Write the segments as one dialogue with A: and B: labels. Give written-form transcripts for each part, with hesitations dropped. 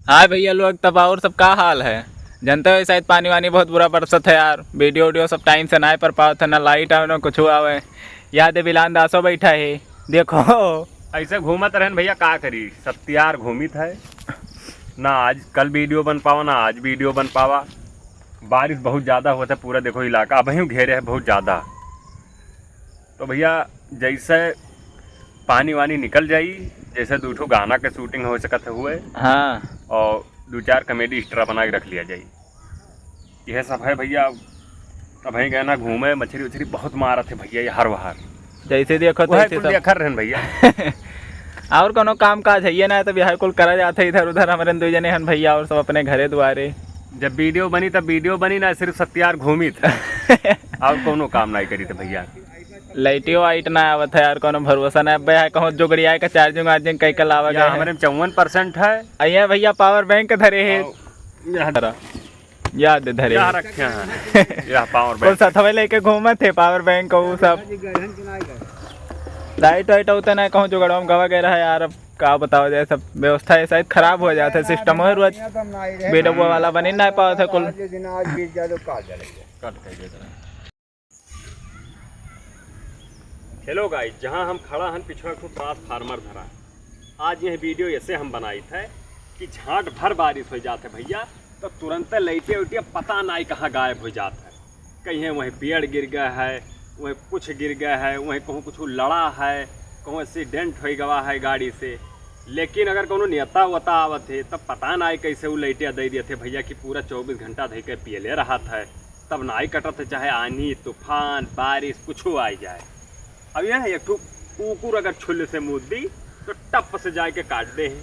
A: हाँ भैया लोग तब और सब का हाल है। जनते हो शायद पानी वानी बहुत बुरा बरसत है यार। वीडियो सब टाइम से ना पर पाओ थे, ना लाइट आवे ना कुछ आवे। याद है बिलान दासो बैठा है देखो।
B: ऐसे घूमत रहन भैया, का करी सब त्यार घूमित है ना। आज कल वीडियो बन पावा ना आज वीडियो बन पावा। बारिश बहुत ज़्यादा होता है, पूरा देखो इलाका अब ही घेरे है बहुत ज़्यादा। तो भैया जैसे पानी वानी निकल जाई, जैसे दूठो गाना के शूटिंग हो सकत हुए
A: हाँ
B: और 2-4 कॉमेडी स्टार बना के रख लिया जाई। यह सब है भैया। अब ही गए ना घूमे, मछली उछली बहुत मारा थे भैया, ये हर वहार
A: जैसे देखो
B: वह
A: तैसे
B: कुल
A: सब।
B: देखर रहन भैया।
A: और कोनो काम काज है ना तो बिहार कुल करा जाता इधर उधर। हमारे दो जने हन भैया और सब अपने घरे द्वारे।
B: जब वीडियो बनी तब वीडियो बनी ना, सिर्फ सत्यार घूमी था और कोनो काम नहीं करी थे भैया।
A: लाइटियो वाइट ना आवत है यार, कोनो भरोसा ना अब है। कहूँ जोगड़िया का चार्जिंग वार्जिंग कई कल आवा गया
B: हमारे 54% है।
A: अయ్యా भैया पावर बैंक धरे है याद धरे
B: यहाँ रखे हैं यह पावर
A: कुल
B: बैंक।
A: सथवे लेके घूमत थे पावर बैंक वो सब। लाइट वाइट होता ना कहूँ जुगड़वा में गवा गया है यार। अब का बताओ जाए, सब व्यवस्था है शायद खराब हो जाता है। सिस्टम है रोज वीडियो वाला बनी ना पाओ था कुल।
B: हेलो गाइस, जहाँ हम खड़ा हन पिछड़ा को ट्रांसफार्मर धरा। आज यह वीडियो ऐसे हम बनाई थे कि झाट भर बारिश हो जाते भैया, तो तुरंत लाइटे उठिए पता नहीं कहाँ गायब हो जाता है। कहीं वहीं पेड़ गिर गया है, वहीं कुछ गिर गया है, वहीं कहूँ कुछ लड़ा है, कहूँ एक्सीडेंट हो गवा है गाड़ी से। लेकिन अगर कोनो नेता वता आवत है तब पता नहीं कैसे वो लाइटे दे दिए थे भैया कि पूरा 24 घंटा धै के पियले रहा था। तब नहीं कटत है, चाहे आंधी तूफान बारिश कुछ आ जाए। अब यह एक कुकुर अगर छुल्ले से मुँह दी तो टप से जाके काट दे है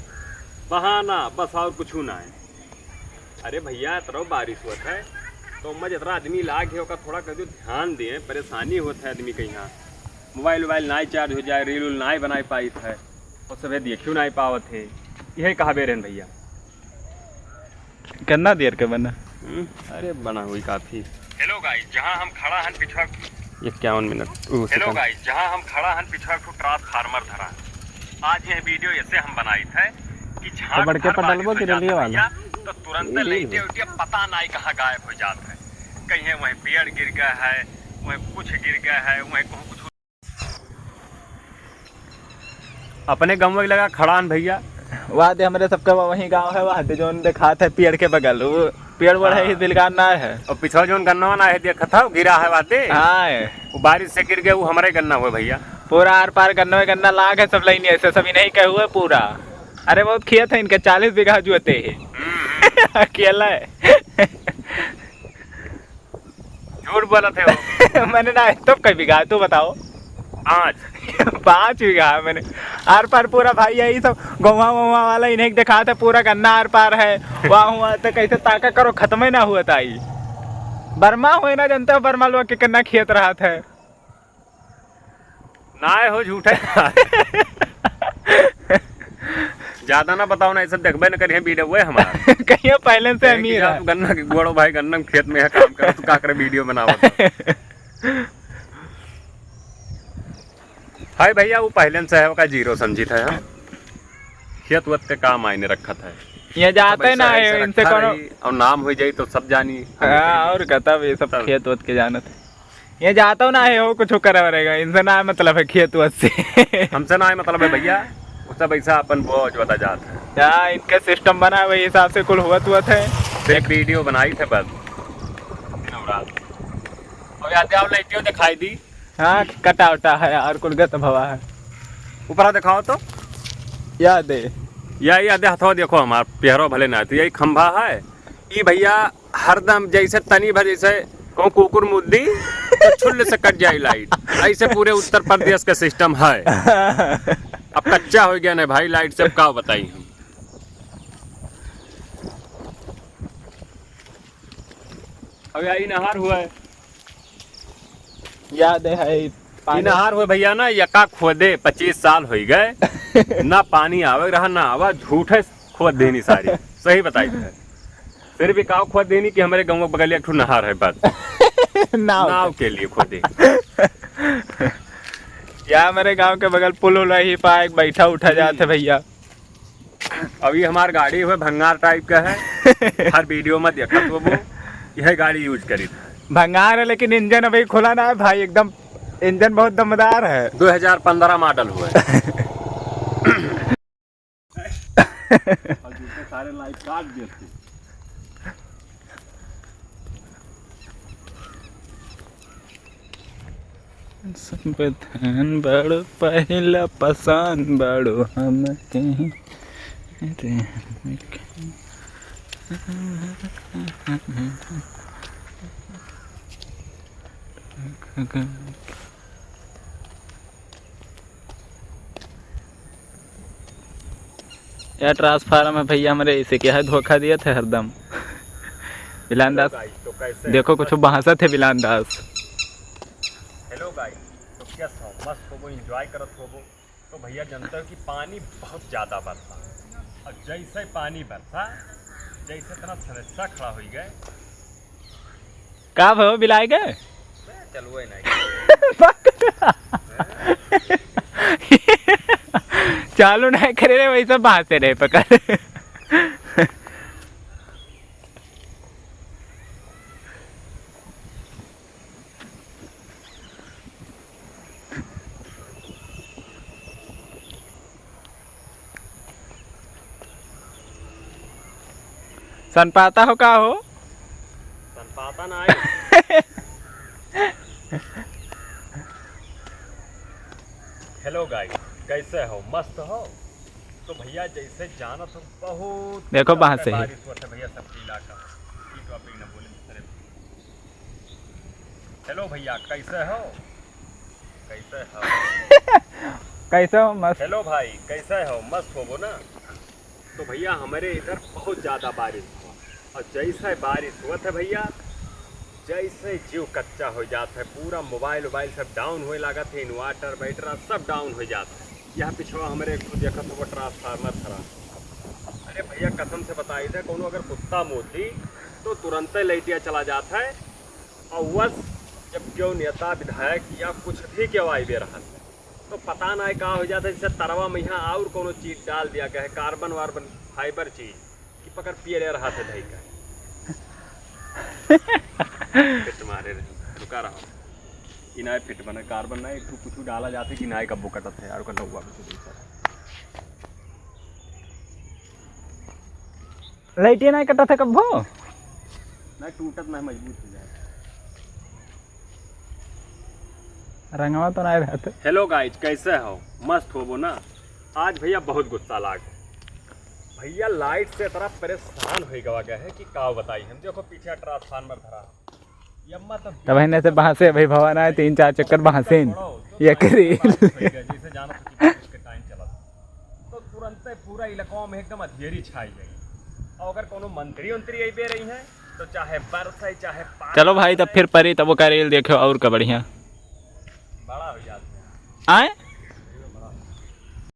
B: बहाना, बस और कुछ ना है। अरे भैया इतना बारिश होता है तो मैं जितना आदमी लाग है थोड़ा कर ध्यान दिए। परेशानी होता है आदमी के यहाँ मोबाइल वोबाइल नहीं चार्ज हो जाए, रील उल नहीं बना पाई है और सब देखियो नहीं पावत है। यही कहा बे रहन भैया
A: कितना देर के बना।
B: अरे बना हुई काफ़ी। हेलो गाइस, जहाँ हम खड़ा हन पिछड़ा 51 मिनट। हेलो गाइस, जहाँ हम खड़ा हन पिछड़ा को ट्रांसफार्मर धरा। आज यह वीडियो ऐसे हम बनाई थे कि झाट
A: बढ़ के पटलबो के लिए वाला
B: तो तुरंत लाइटे उठिए पता नहीं कहाँ गायब हो जाता है। कहीं वहीं पेड़ गिर गया है, वहीं कुछ गिर गया है, वहीं कहूँ कुछ। अपने गाँव में लगा खड़ा हन भैया।
A: वहाँ दे हमारे सबका वही गांव है। वहाँ दे जो देखा था पेड़ के बगल वो पेड़ बड़ा है दिलगार ना है।
B: और पिछड़ा जो गन्ना ना है देखा था गिरा है वाते।
A: हाँ
B: वो बारिश से गिर गया, वो हमारे गन्ना हुआ भैया।
A: पूरा आर पार गन्ना में गन्ना लाग है सब लाइन ऐसे सभी नहीं कहे हुए पूरा। अरे बहुत खेत है इनके 40 बीघा जुते है अकेला है।
B: झूठ बोला थे वो।
A: मैंने ना तो कई बीघा तू बताओ। 5 बीघा है मैंने। आर पार पूरा भाई यही सब गौवा वौवा वाला इन्हें दिखा था पूरा गन्ना आर पार है। वहाँ हुआ तो कैसे ताका करो खत्म ही ना हुआ था। बर्मा हुए ना जनता बर्मा लोग के कितना खेत रहा था
B: ना हो झूठे। ज्यादा ना बताओ ना, ये सब देखबे न करिए वीडियो हुए हमारा।
A: कहीं पहले से अमीर है।
B: गन्ना के गोड़ो भाई गन्ना के खेत में है काम कर तो का करे वीडियो बनावत हाय भैया। वो पहले से है वो का जीरो समझी था। खेत वत के काम आईने रखा था।
A: ये जाते ना है इनसे कोनो
B: और नाम हो जाई तो सब जानी।
A: और कहता ये सब खेत वत के जानत है। ये जाता हूँ ना है वो कुछ करा रहेगा इनसे ना मतलब है खेत वत से।
B: हमसे ना मतलब है भैया, वो सब ऐसा अपन बोझ बता जाता है।
A: क्या इनका सिस्टम बना है वही हिसाब से कुल हुआ है।
B: एक वीडियो बनाई थे बस और याद आओ लाइटियों दिखाई दी।
A: हाँ कटा उटा है और कुल गत भवा है।
B: ऊपर दिखाओ तो
A: याद है
B: यही याद हथवा देखो हमार पेहरो भले ना तो यही खंभा है। ये भैया हरदम जैसे तनी भर जैसे कहूँ कुकुर मुद्दी तो छुल्ले से कट जाए लाइट। ऐसे पूरे उत्तर प्रदेश का सिस्टम है। अब कच्चा हो गया ना भाई लाइट से, क्या बताई हम। अब यही नहार हुआ है।
A: याद है
B: ये नहार हुए भैया ना यका खोदे 25 साल हो गए ना पानी आवे रहा ना आवा। झूठे खोद देनी सारी सही बताई है। फिर भी काव खोद देनी कि हमारे गाँव बगल एक नहार है बस नाव के लिए खोदे।
A: या मेरे गांव के बगल पुल उल ही पाए बैठा उठा जाते भैया।
B: अभी हमार गाड़ी हुए भंगार टाइप का है, हर वीडियो में देखा तो वो यह गाड़ी यूज करी था।
A: भंगार है लेकिन इंजन अभी खुला ना है भाई, एकदम इंजन बहुत दमदार है।
B: 2015 मॉडल हुआ है। और दूसरे सारे लाइट काट देते।
A: संविधान बड़ो पहला पसंद बड़ो हम कहीं यार ट्रांसफार्मर है भैया हमारे, इसे क्या है धोखा दिया था हरदम। बिलान दास
B: तो कैसे
A: देखो कुछ बहासा थे बिलान दास।
B: हेलो गाइस, तो क्या मस्त हो एंजॉय करत हो। तो भैया जानते हो कि पानी बहुत ज़्यादा बरसा, और जैसे पानी बरसा जैसे तरह समस्या खड़ा हो गए।
A: का भो बिलाए गए
B: चलो नहीं
A: चालू नहीं करे रे, वैसा बहासे रहे पकड़। सन पाता हो का हो
B: पाता ना आई। हेलो गाइस, कैसे हो? मस्त हो? तो भैया जैसे जाना तो बहुत
A: देखो वहां से
B: बारिश होता है भैया सबके इलाका। ये तो आप ही ना बोले। हेलो भैया कैसे हो? कैसे हो?
A: कैसे हो मस्त।
B: हेलो भाई कैसे हो? मस्त हो ना? तो भैया हमारे इधर बहुत ज़्यादा बारिश हुआ, और जैसे बारिश हुआ था भैया जैसे जीव कच्चा हो जाता है। पूरा मोबाइल सब डाउन होए लगा थे, इन्वर्टर बैटरा सब डाउन हो जाता है। यहाँ पिछवा हमारे खुद देखा तो वो ट्रांसफार्मर खराब। अरे भैया कसम से बताई थे, कोनो अगर कुत्ता मोती तो तुरंत लाइटिया चला जाता है। और बस जब क्यों नेता विधायक या कुछ भी क्यों आई दे रहा है तो पता ना क्या हो जाता है। जैसे तरवा में यहाँ और कोनो चीज़ डाल दिया गया है, कार्बन वार्बन फाइबर चीज़ कि पकड़ पिए रहा था दही का। फिट मारे रही रुका रहा इनाय फिट बना कार्बन ना एक कुछ डाला जाते कि नाय कब्बो कटत है यार का नौवा
A: लाइटिया नहीं कटा था कब हो
B: ना टूटत ना मजबूत हो जाए।
A: रंगवा तो नहीं रहते।
B: हेलो गाइज कैसे हो? मस्त हो वो ना? आज भैया बहुत गुस्सा लाग भैया लाइट से तरह परेशान हो गया है कि का बताई। हम देखो पीछे ट्रांसफार्मर धरा यम्मा
A: तब है से वहां से भाई भवन आए 3-4 चक्कर वहां से ये करी
B: जैसे जाना उसके टाइम चला तो तुरंत पूरा इलाका में एकदम अंधेरी छाई गई। और अगर कोनो मंत्री उंत्री आई बे रही हैं तो चाहे बरस चाहे
A: चलो भाई तब फिर परी तब वो का रेल देखो और का बढ़िया
B: बड़ा हो जाता है।
A: आए